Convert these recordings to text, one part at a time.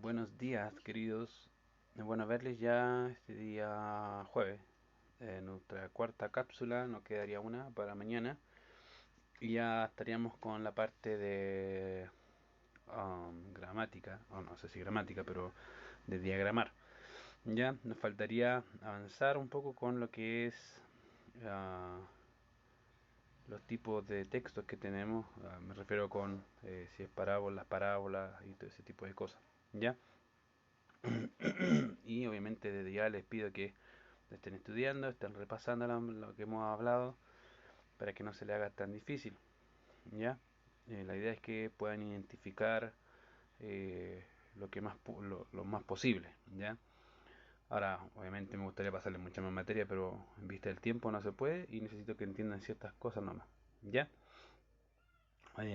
buenos días queridos. Bueno, verles ya este día jueves. Nuestra cuarta cápsula, nos quedaría una para mañana. Y ya estaríamos con la parte de gramática, o no sé si gramática, pero de diagramar. Ya nos faltaría avanzar un poco con lo que es ah, los tipos de textos que tenemos. Me refiero con si es parábolas y todo ese tipo de cosas. ¿Ya? Y obviamente desde ya les pido que estén estudiando, estén repasando lo que hemos hablado para que no se le haga tan difícil, ¿ya? La idea es que puedan identificar eh, lo más posible, ¿ya? Ahora, obviamente me gustaría pasarles mucha más materia, pero en vista del tiempo no se puede y necesito que entiendan ciertas cosas nomás, ¿ya?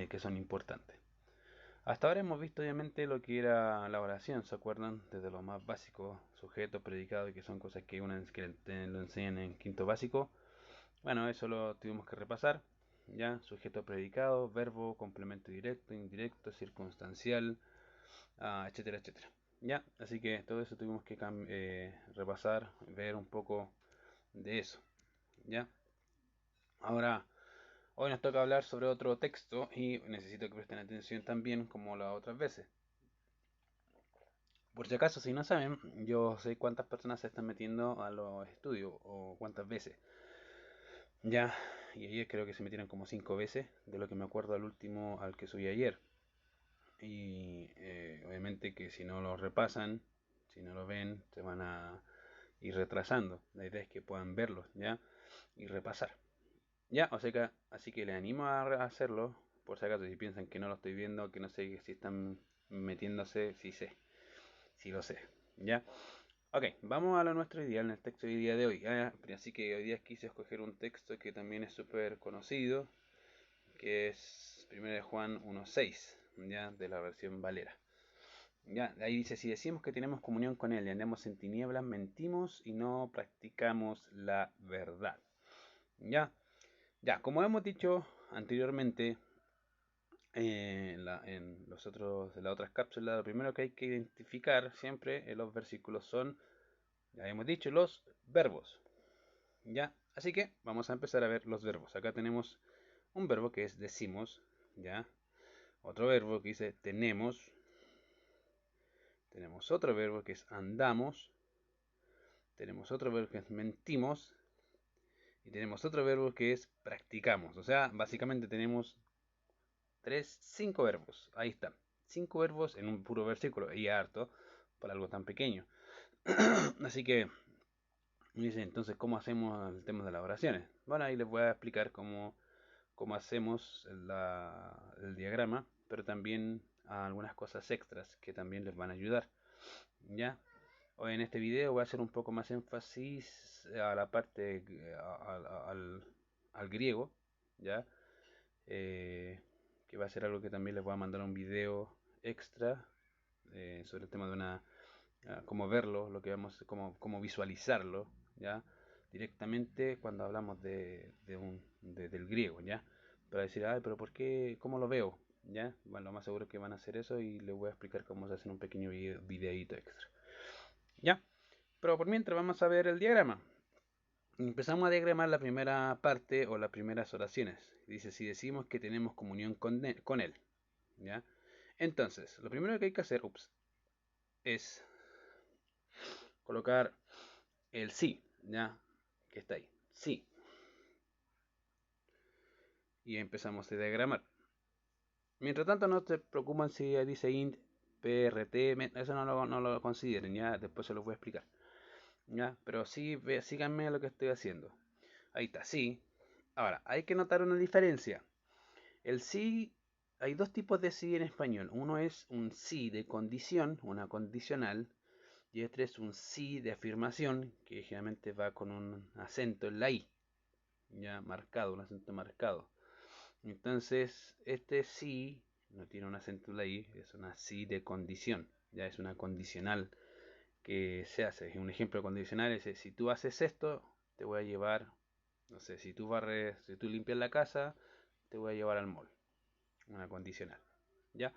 Que son importantes. Hasta ahora hemos visto obviamente lo que era la oración, ¿se acuerdan? Desde lo más básico, sujeto, predicado, que son cosas que lo enseñan en quinto básico. Bueno, eso lo tuvimos que repasar. Ya, sujeto, predicado, verbo, complemento directo, indirecto, circunstancial, etcétera, etcétera. Ya, así que todo eso tuvimos que repasar, ver un poco de eso. Ya, ahora hoy nos toca hablar sobre otro texto y necesito que presten atención también como las otras veces. Por si acaso, si no saben, yo sé cuántas personas se están metiendo a los estudios o cuántas veces. Ya, y ayer creo que se metieron como 5 veces, de lo que me acuerdo al último al que subí ayer. Y obviamente que si no lo repasan, si no lo ven, se van a ir retrasando. La idea es que puedan verlo, ¿ya? Y repasar. Ya, o sea que, así que les animo a hacerlo, por si acaso, si piensan que no lo estoy viendo, que no sé si están metiéndose, sí sé, sí lo sé, ¿ya? Ok, vamos a lo nuestro ideal en el texto del día de hoy. Así que hoy día quise escoger un texto que también es súper conocido, que es 1 de Juan 1.6, ya, de la versión Valera. Ya, ahí dice, si decimos que tenemos comunión con Él y andamos en tinieblas, mentimos y no practicamos la verdad. Ya, ya, como hemos dicho anteriormente en las otras cápsulas, lo primero que hay que identificar siempre en los versículos son, ya hemos dicho, los verbos. ¿Ya? Así que vamos a empezar a ver los verbos. Acá tenemos un verbo que es decimos, ¿ya? Otro verbo que dice tenemos. Tenemos otro verbo que es andamos. Tenemos otro verbo que es mentimos. Y tenemos otro verbo que es practicamos. O sea, básicamente tenemos cinco verbos. Ahí está. Cinco verbos en un puro versículo. Y harto para algo tan pequeño. Así que, dice, entonces, ¿cómo hacemos el tema de las oraciones? Bueno, ahí les voy a explicar cómo hacemos el diagrama, pero también a algunas cosas extras que también les van a ayudar. ¿Ya? Hoy en este video voy a hacer un poco más énfasis a la parte, al griego, ¿ya? Eh, que va a ser algo que también les voy a mandar un video extra sobre el tema de cómo verlo, lo que vamos, cómo visualizarlo, ¿ya? Directamente cuando hablamos del griego, ¿ya? Para decir, ay, pero ¿por qué? ¿Cómo lo veo? ¿Ya? Bueno, lo más seguro es que van a hacer eso y les voy a explicar cómo se hace un pequeño videito extra. ¿Ya? Pero por mientras vamos a ver el diagrama. Empezamos a diagramar la primera parte o las primeras oraciones. Dice, si decimos que tenemos comunión con él, ¿ya? Entonces, lo primero que hay que hacer, es colocar el sí, ¿ya? Que está ahí. Sí. Y empezamos a diagramar. Mientras tanto, no se preocupan si dice int, prt, eso no lo consideren, ya después se los voy a explicar. ¿Ya? Pero sí, síganme lo que estoy haciendo. Ahí está, sí. Ahora, hay que notar una diferencia. El sí, hay dos tipos de sí en español. Uno es un sí de condición, una condicional, y este es un sí de afirmación, que generalmente va con un acento en la i, ya marcado, un acento marcado. Entonces, este sí no tiene un acento en la i, es una sí de condición, ya es una condicional que se hace. Un ejemplo condicional es, si tú haces esto, te voy a llevar, no sé, si tú limpias la casa, te voy a llevar al mall. Una condicional. ¿Ya?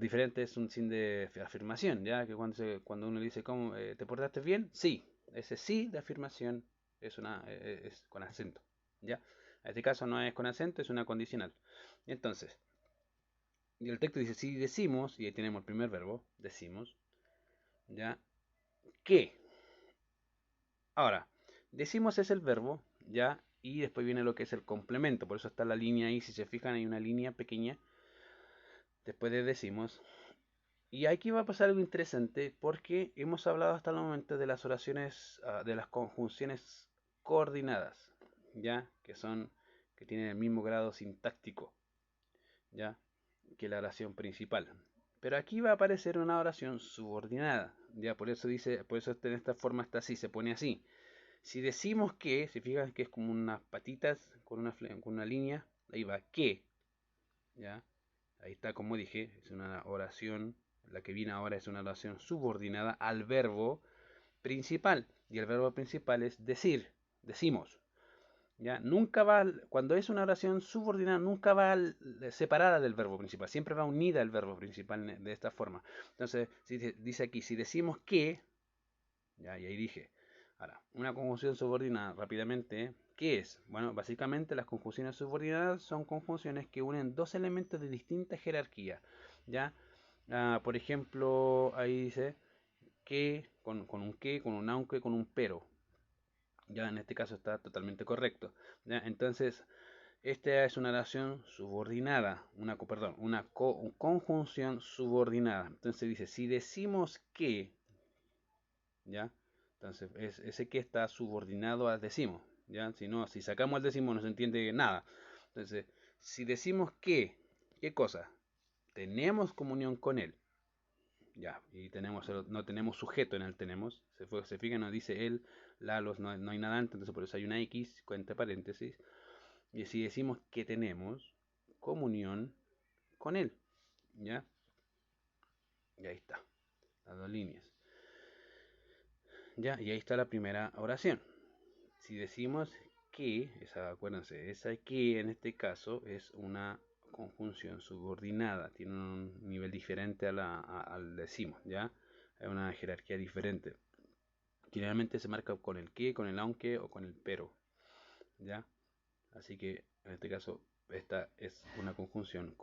diferente es un sin de afirmación, ya que cuando uno dice, ¿cómo, te portaste bien? Sí, ese sí de afirmación es con acento, ya. En este caso no es con acento, es una condicional. Entonces, y el texto dice, si decimos, y ahí tenemos el primer verbo, decimos, ya, que. Ahora, decimos es el verbo, ya, y después viene lo que es el complemento, por eso está la línea ahí, si se fijan hay una línea pequeña, después de decimos. Y aquí va a pasar algo interesante porque hemos hablado hasta el momento de las oraciones, de las conjunciones coordinadas, ya, que tienen el mismo grado sintáctico, ya, que la oración principal. Pero aquí va a aparecer una oración subordinada, ya, por eso en esta forma está así, se pone así. Si decimos que, si fijan que es como unas patitas con una línea, ahí va que, ya, ahí está como dije, es una oración, la que viene ahora es una oración subordinada al verbo principal, y el verbo principal es decir, decimos. ¿Ya? Nunca va, cuando es una oración subordinada, nunca va separada del verbo principal, siempre va unida al verbo principal de esta forma. Entonces, si dice aquí, si decimos que, ya, y ahí dije, ahora, una conjunción subordinada, rápidamente, ¿qué es? Bueno, básicamente las conjunciones subordinadas son conjunciones que unen dos elementos de distinta jerarquía, ¿ya? Por ejemplo, ahí dice que, con un que, con un aunque, con un pero. Ya en este caso está totalmente correcto. ¿Ya? Entonces, esta es una oración subordinada, una conjunción subordinada. Entonces dice, si decimos que, ¿ya? Entonces, ese que está subordinado al decimos, ¿ya? Si no, si sacamos al decimos no se entiende nada. Entonces, si decimos que, ¿qué cosa? Tenemos comunión con él. Ya, y no tenemos sujeto en el tenemos. Se fija, nos dice él, no hay nada antes, entonces por eso hay una X, cuenta paréntesis. Y si decimos que tenemos comunión con él, ¿ya? Y ahí está, las dos líneas. Ya, y ahí está la primera oración. Si decimos que, acuérdense, esa que en este caso es una conjunción subordinada, tiene un nivel diferente al decimos, ¿ya? Es una jerarquía diferente. Generalmente se marca con el que, con el aunque o con el pero, ¿ya? Así que en este caso esta es una conjunción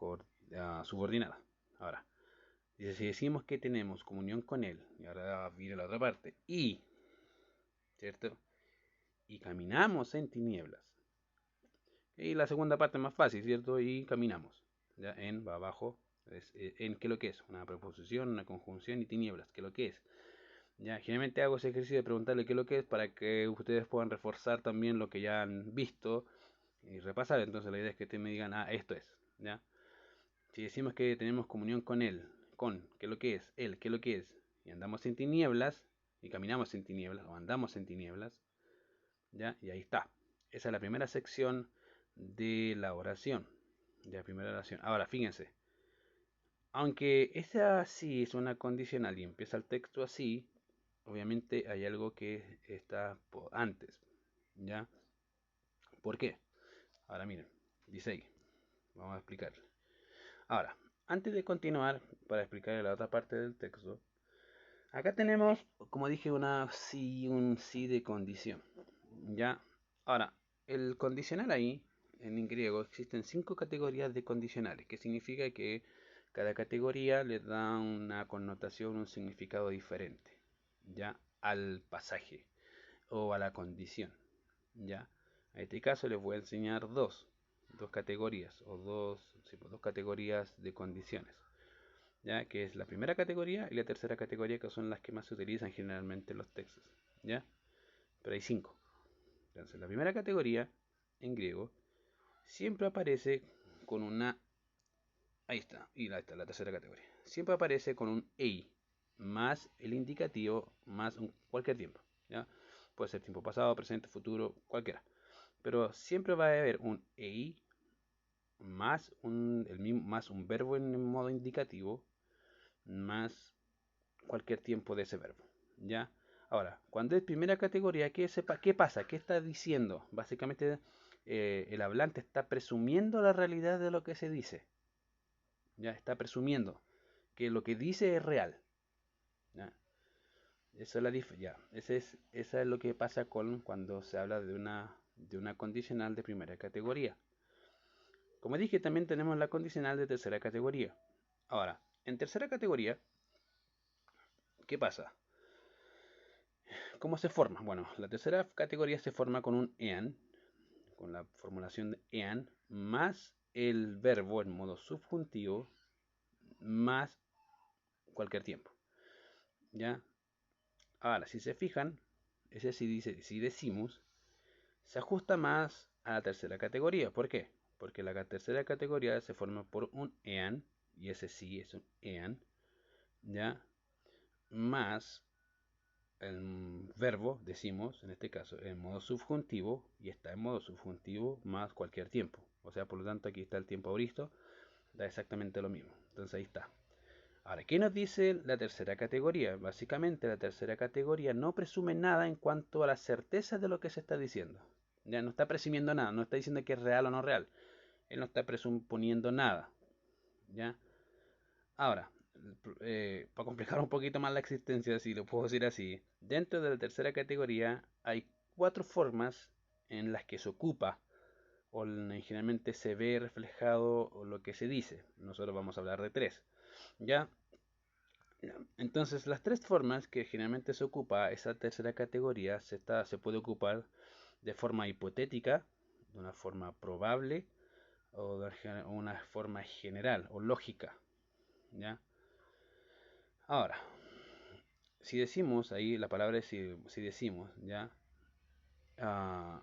subordinada. Ahora, dice, si decimos que tenemos comunión con él, y ahora viene la otra parte, ¿cierto? Y caminamos en tinieblas. Y la segunda parte es más fácil, ¿cierto? Y caminamos. Ya en va abajo. En qué es lo que es. Una preposición, una conjunción y tinieblas. ¿Qué es lo que es? Ya, generalmente hago ese ejercicio de preguntarle qué es lo que es para que ustedes puedan reforzar también lo que ya han visto y repasar. Entonces la idea es que ustedes me digan, esto es. ¿Ya? Si decimos que tenemos comunión con él, ¿qué es lo que es? Él, ¿qué es lo que es? Y andamos en tinieblas, y caminamos en tinieblas, o andamos en tinieblas, ¿ya? Y ahí está. Esa es la primera sección de la oración. De la primera oración. Ahora, fíjense. Aunque esa sí es una condicional y empieza el texto así, obviamente hay algo que está antes. ¿Ya? ¿Por qué? Ahora miren, dice ahí. Vamos a explicar. Ahora, antes de continuar, para explicar la otra parte del texto, acá tenemos, como dije, un sí de condición. ¿Ya? Ahora, el condicional ahí, en griego, existen 5 categorías de condicionales, que significa que cada categoría le da una connotación, un significado diferente, ¿ya? Al pasaje o a la condición, ¿ya? En este caso les voy a enseñar dos categorías o dos categorías de condiciones, ¿ya? Que es la primera categoría y la tercera categoría, que son las que más se utilizan generalmente en los textos, ¿ya? Pero hay 5. Entonces, la primera categoría en griego siempre aparece con una. Ahí está, y ahí está la tercera categoría. Siempre aparece con un EI más el indicativo más cualquier tiempo. ¿Ya? Puede ser tiempo pasado, presente, futuro, cualquiera. Pero siempre va a haber un EI más un verbo en modo indicativo más cualquier tiempo de ese verbo. ¿Ya? Ahora, cuando es primera categoría, ¿qué pasa? ¿Qué está diciendo? Básicamente, el hablante está presumiendo la realidad de lo que se dice. Ya está presumiendo que lo que dice es real. ¿Ya? Eso es esa es lo que pasa cuando se habla de una condicional de primera categoría. Como dije, también tenemos la condicional de tercera categoría. Ahora, en tercera categoría, ¿qué pasa? ¿Cómo se forma? Bueno, la tercera categoría se forma con un EAN, con la formulación de EAN, más el verbo en modo subjuntivo, más cualquier tiempo. ¿Ya? Ahora, si se fijan, ese si decimos, se ajusta más a la tercera categoría. ¿Por qué? Porque la tercera categoría se forma por un EAN, y ese sí es un EAN, ¿ya? Más el verbo, decimos, en este caso, en modo subjuntivo, y está en modo subjuntivo más cualquier tiempo. O sea, por lo tanto, aquí está el tiempo auristo, da exactamente lo mismo. Entonces ahí está. Ahora, ¿qué nos dice la tercera categoría? Básicamente, la tercera categoría no presume nada en cuanto a la certeza de lo que se está diciendo. Ya no está presumiendo nada, no está diciendo que es real o no real. Él no está presuponiendo nada. ¿Ya? Ahora, para complicar un poquito más la existencia, si lo puedo decir así, dentro de la tercera categoría hay cuatro formas en las que se ocupa o generalmente se ve reflejado lo que se dice. Nosotros vamos a hablar de tres. ¿Ya? Entonces, las tres formas que generalmente se ocupa esa tercera categoría se puede ocupar de forma hipotética, de una forma probable o de una forma general o lógica. ¿Ya? Ahora, si decimos, ahí la palabra es si decimos, ¿ya? Ah,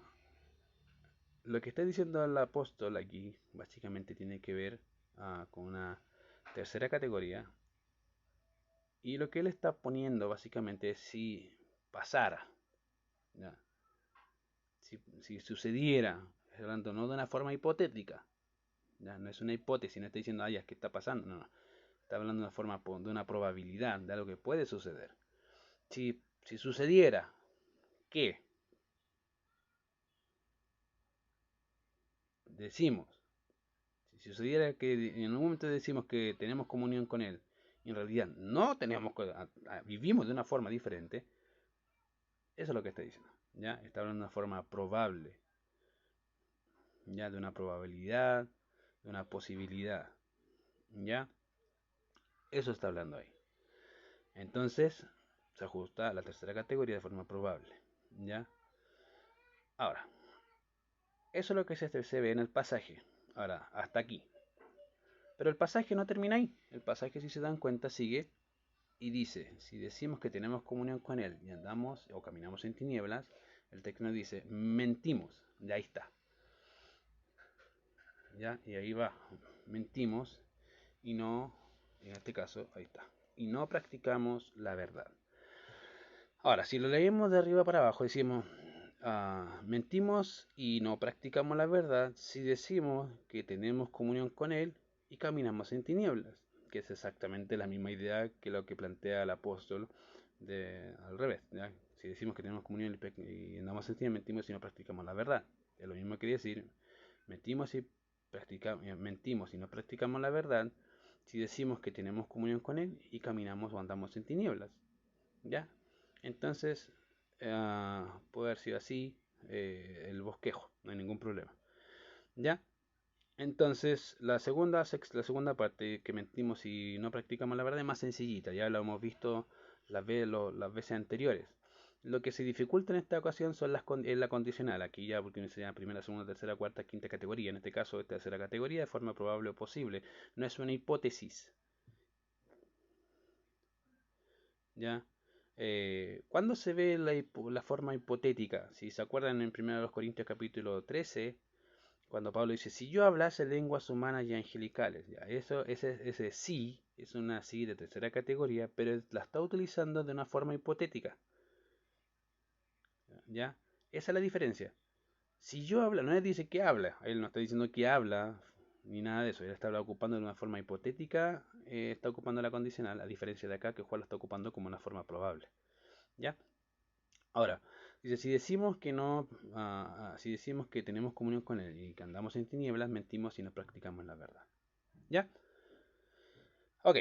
lo que está diciendo el apóstol aquí básicamente tiene que ver con una tercera categoría. Y lo que él está poniendo básicamente es si pasara, ¿ya? Si sucediera, hablando no de una forma hipotética, ¿ya? No es una hipótesis, no está diciendo, ay, es que está pasando, no, no. Está hablando de una forma, de una probabilidad, de algo que puede suceder. Si sucediera, ¿qué? Decimos, si sucediera que en un momento decimos que tenemos comunión con Él, y en realidad no tenemos, vivimos de una forma diferente, eso es lo que está diciendo. ¿Ya? Está hablando de una forma probable, ¿ya? De una probabilidad, de una posibilidad, ¿ya? Eso está hablando ahí. Entonces, se ajusta a la tercera categoría de forma probable, ¿ya? Ahora, eso es lo que se ve en el pasaje. Ahora, hasta aquí. Pero el pasaje no termina ahí. El pasaje, si se dan cuenta, sigue y dice, si decimos que tenemos comunión con Él y andamos o caminamos en tinieblas, el texto nos dice, mentimos. Y ahí está. ¿Ya? Y ahí va. Mentimos y no, en este caso, ahí está. Y no practicamos la verdad. Ahora, si lo leemos de arriba para abajo, decimos, mentimos y no practicamos la verdad si decimos que tenemos comunión con Él y caminamos en tinieblas, que es exactamente la misma idea que lo que plantea el apóstol al revés. ¿Ya? Si decimos que tenemos comunión y andamos en tinieblas, mentimos y no practicamos la verdad. Es lo mismo que decir, mentimos y no practicamos la verdad si decimos que tenemos comunión con Él y caminamos o andamos en tinieblas. ¿Ya? Entonces, puede haber sido así el bosquejo, no hay ningún problema. ¿Ya? Entonces, la segunda parte que mentimos y no practicamos la verdad es más sencillita, ya lo hemos visto las veces anteriores. Lo que se dificulta en esta ocasión es la condicional, aquí ya porque se llama primera, segunda, tercera, cuarta, quinta categoría, en este caso tercera categoría de forma probable o posible, no es una hipótesis. ¿Ya? ¿Cuándo se ve la forma hipotética? Si se acuerdan en 1 Corintios capítulo 13, cuando Pablo dice, si yo hablase lenguas humanas y angelicales, ¿ya? Ese sí es una sí de tercera categoría, pero la está utilizando de una forma hipotética. ¿Ya? Esa es la diferencia. Si yo hablo, no él dice que habla, él no está diciendo que habla, ni nada de eso, él está ocupando de una forma hipotética, está ocupando la condicional, a diferencia de acá que Juan lo está ocupando como una forma probable. ¿Ya? Ahora, dice, si decimos que no, si decimos que tenemos comunión con Él y que andamos en tinieblas, mentimos y no practicamos la verdad. ¿Ya? Ok.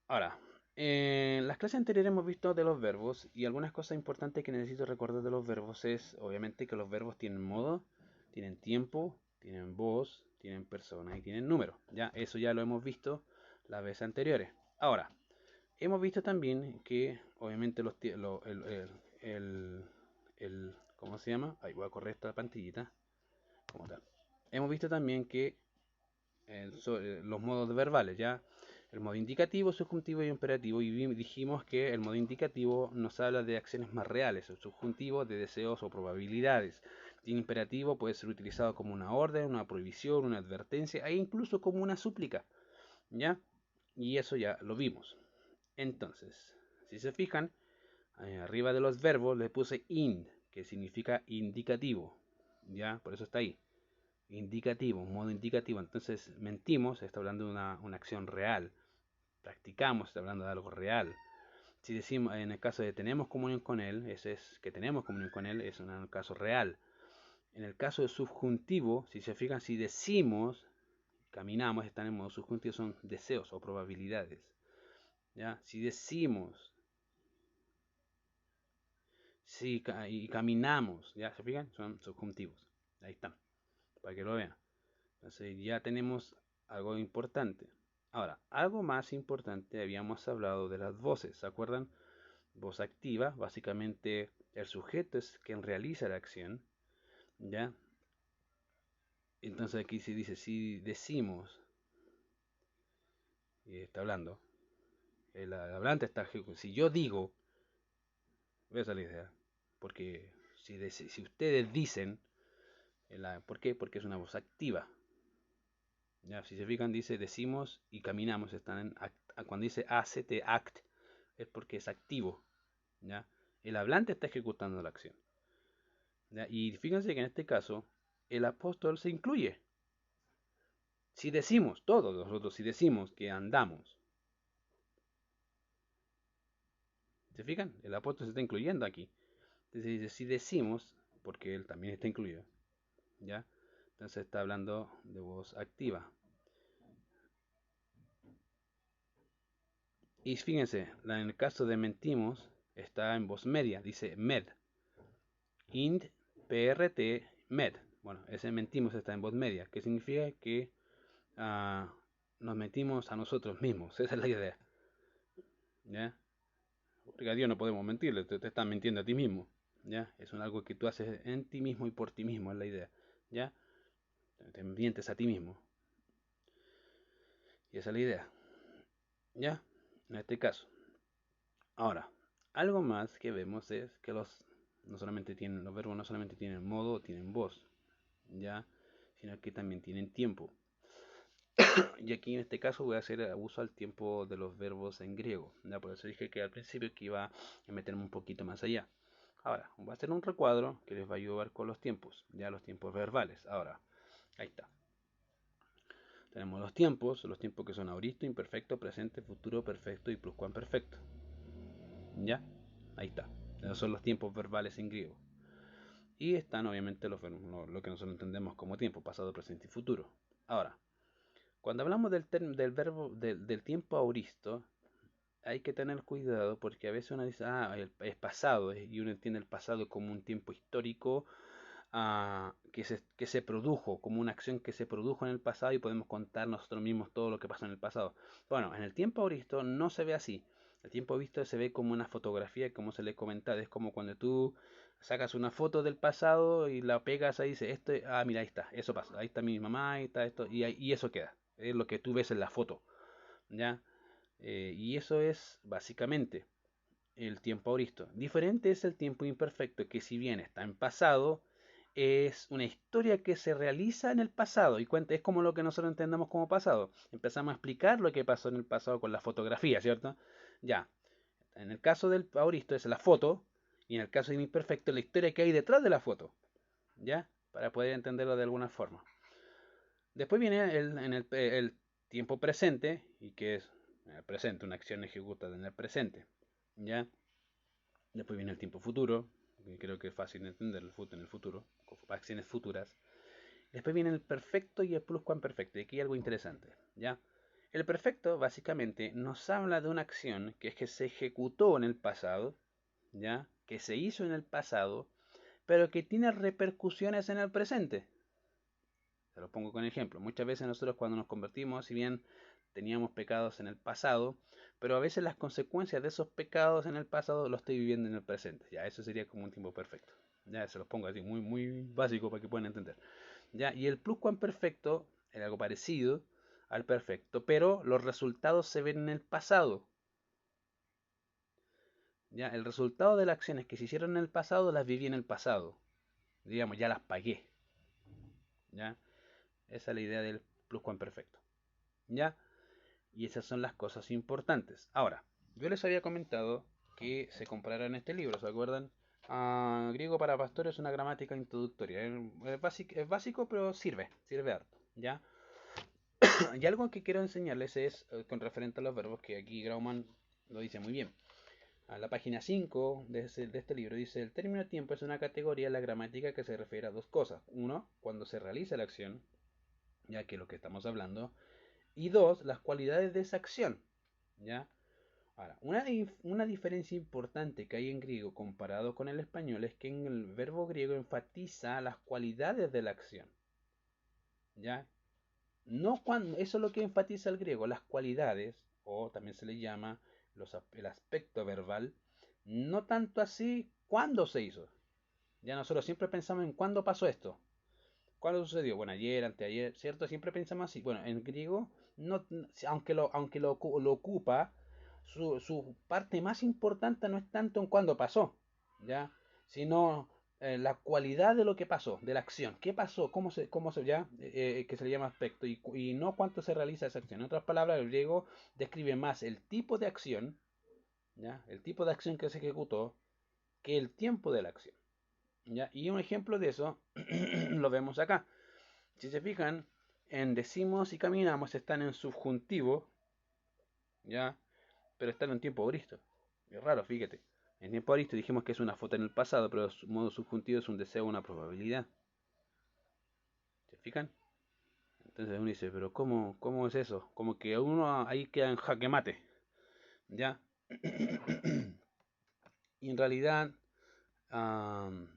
Ahora, en las clases anteriores hemos visto de los verbos y algunas cosas importantes que necesito recordar de los verbos es, obviamente, que los verbos tienen modo, tienen tiempo, tienen voz, tienen persona y tienen número. Ya, eso ya lo hemos visto las veces anteriores. Ahora, hemos visto también que, obviamente, ¿cómo se llama? Ahí voy a correr esta pantallita, como tal. Hemos visto también que los modos verbales, ¿ya? El modo indicativo, subjuntivo y imperativo. Y dijimos que el modo indicativo nos habla de acciones más reales, el subjuntivo de deseos o probabilidades. El imperativo puede ser utilizado como una orden, una prohibición, una advertencia e incluso como una súplica, ¿ya? Y eso ya lo vimos. Entonces, si se fijan, arriba de los verbos le puse ind, que significa indicativo, ¿ya? Por eso está ahí. Indicativo, modo indicativo. Entonces, mentimos, está hablando de una acción real. Practicamos, está hablando de algo real. Si decimos, en el caso de tenemos comunión con él, ese es que tenemos comunión con él, es un caso real. En el caso de subjuntivo, si se fijan, si decimos, caminamos, están en modo subjuntivo, son deseos o probabilidades. ¿Ya? Si decimos, si y caminamos, ¿ya? ¿Se fijan? Son subjuntivos. Ahí están, para que lo vean. Entonces ya tenemos algo importante. Ahora, algo más importante, habíamos hablado de las voces, ¿se acuerdan? Voz activa, básicamente el sujeto es quien realiza la acción, ¿ya? Entonces aquí se dice, si decimos, y está hablando, el hablante está, si yo digo, esa es la idea, porque si ustedes dicen, ¿por qué? Porque es una voz activa, ¿ya? Si se fijan, dice decimos y caminamos, están en cuando dice hace, te act, es porque es activo, ¿ya? El hablante está ejecutando la acción, ¿ya? Y fíjense que en este caso, el apóstol se incluye. Si decimos, todos nosotros, si decimos que andamos, ¿se fijan? El apóstol se está incluyendo aquí. Entonces dice, si decimos, porque él también está incluido, ¿ya? Entonces está hablando de voz activa. Y fíjense, en el caso de mentimos, está en voz media, dice med. Int, prt, med. Bueno, ese mentimos está en voz media, que significa que nos mentimos a nosotros mismos. Esa es la idea, ¿ya? Porque a Dios no podemos mentirle, te estás mintiendo a ti mismo, ¿ya? Es algo que tú haces en ti mismo y por ti mismo, es la idea, ¿ya? Te mientes a ti mismo. Y esa es la idea, ¿ya? En este caso. Ahora, algo más que vemos es que los verbos no solamente tienen modo o tienen voz, ¿ya? Sino que también tienen tiempo. Y aquí en este caso voy a hacer uso al tiempo de los verbos en griego, ¿ya? Por eso dije que al principio que iba a meterme un poquito más allá. Ahora, voy a hacer un recuadro que les va a ayudar con los tiempos, ya los tiempos verbales. Ahora, ahí está. Tenemos los tiempos que son auristo, imperfecto, presente, futuro, perfecto y pluscuamperfecto. ¿Ya? Ahí está. Esos son los tiempos verbales en griego. Y están obviamente lo que nosotros entendemos como tiempo, pasado, presente y futuro. Ahora, cuando hablamos del verbo, del tiempo auristo, hay que tener cuidado porque a veces uno dice, es pasado, y uno entiende el pasado como un tiempo histórico que se produjo, como una acción que se produjo en el pasado y podemos contar nosotros mismos todo lo que pasó en el pasado. Bueno, en el tiempo auristo no se ve así. El tiempo visto se ve como una fotografía, como se le comentaba, es como cuando tú sacas una foto del pasado y la pegas ahí y dices, mira, ahí está, eso pasa, ahí está mi mamá, ahí está esto, y eso queda, es lo que tú ves en la foto, ¿ya? Y eso es básicamente el tiempo auristo. Diferente es el tiempo imperfecto, que si bien está en pasado, es una historia que se realiza en el pasado y cuenta, es como lo que nosotros entendemos como pasado. Empezamos a explicar lo que pasó en el pasado con la fotografía, ¿cierto? Ya, en el caso del auristo es la foto y en el caso del imperfecto la historia que hay detrás de la foto, ¿ya? Para poder entenderlo de alguna forma. Después viene el tiempo presente, y que es el presente, una acción ejecutada en el presente, ¿ya? Después viene el tiempo futuro, que creo que es fácil de entender en el futuro, con acciones futuras. Después viene el perfecto y el pluscuamperfecto. Y aquí hay algo interesante, ¿ya? El perfecto básicamente nos habla de una acción que es que se ejecutó en el pasado, ¿ya? Que se hizo en el pasado, pero que tiene repercusiones en el presente. Se lo pongo con ejemplo. Muchas veces nosotros cuando nos convertimos, si bien teníamos pecados en el pasado, pero a veces las consecuencias de esos pecados en el pasado los estoy viviendo en el presente. Ya, eso sería como un tiempo perfecto. Ya, se los pongo así, muy, muy básico para que puedan entender. Ya, y el pluscuamperfecto es algo parecido al perfecto, pero los resultados se ven en el pasado. Ya, el resultado de las acciones que se hicieron en el pasado las viví en el pasado. Digamos, ya las pagué. Ya, esa es la idea del pluscuamperfecto. Ya, y esas son las cosas importantes. Ahora, yo les había comentado que se compraran este libro, ¿se acuerdan? Griego para pastores, una gramática introductoria. Es básico, pero sirve harto, ¿ya? Y algo que quiero enseñarles es, con referente a los verbos, que aquí Grauman lo dice muy bien. A la página 5 de este libro dice, el término tiempo es una categoría en la gramática que se refiere a dos cosas. Uno, cuando se realiza la acción, ya que es lo que estamos hablando, y dos, las cualidades de esa acción, ¿ya? Ahora, una diferencia importante que hay en griego comparado con el español es que en el verbo griego enfatiza las cualidades de la acción, ¿ya? No cuando, eso es lo que enfatiza el griego, las cualidades, o también se le llama el aspecto verbal, no tanto así cuándo se hizo. Ya nosotros siempre pensamos en cuándo pasó esto, cuándo sucedió, bueno, ayer, anteayer, ¿cierto? Siempre pensamos así. Bueno, en griego, no, lo ocupa, su parte más importante no es tanto en cuándo pasó, ¿ya? Sino la cualidad de lo que pasó, de la acción. ¿Qué pasó? Ya? Que se le llama aspecto y no cuánto se realiza esa acción. En otras palabras, el griego describe más el tipo de acción, ¿ya? El tipo de acción que se ejecutó que el tiempo de la acción, ¿ya? Y un ejemplo de eso lo vemos acá. Si se fijan, en decimos y caminamos están en subjuntivo, ¿ya? Pero están en tiempo auristo. Es raro, fíjate. En tiempo auristo dijimos que es una foto en el pasado, pero su modo subjuntivo es un deseo o una probabilidad. ¿Se fijan? Entonces uno dice, pero ¿cómo es eso? Como que uno ahí queda en jaque mate, ¿ya? Y en realidad, um,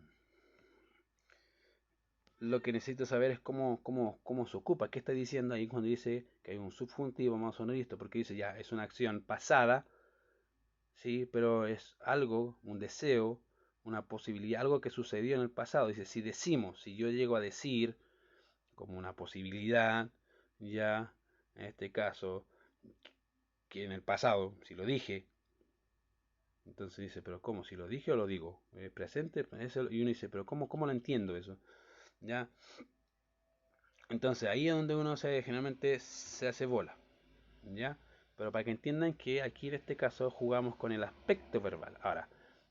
lo que necesito saber es cómo se ocupa. ¿Qué está diciendo ahí cuando dice que hay un subjuntivo más sonoristo? Porque dice ya, es una acción pasada, ¿sí? Pero es algo, un deseo, una posibilidad, algo que sucedió en el pasado. Dice, si decimos, si yo llego a decir como una posibilidad, ya, en este caso, que en el pasado, si lo dije, entonces dice, pero ¿cómo? ¿Si lo dije o lo digo? ¿Presente? Y uno dice, pero ¿cómo lo entiendo eso? ¿Ya? Entonces ahí es donde uno generalmente se hace bola, ¿ya? Pero para que entiendan que aquí en este caso jugamos con el aspecto verbal. Ahora,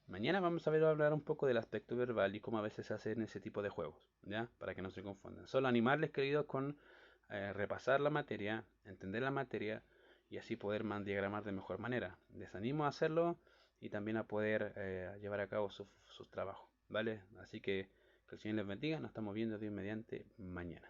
mañana vamos a hablar un poco del aspecto verbal y cómo a veces se hacen ese tipo de juegos, ¿ya? Para que no se confundan. Solo animarles, queridos, con repasar la materia, entender la materia y así poder diagramar de mejor manera. Les animo a hacerlo y también a poder llevar a cabo sus trabajos, ¿vale? Así que el Señor les bendiga. Nos estamos viendo Dios mediante mañana.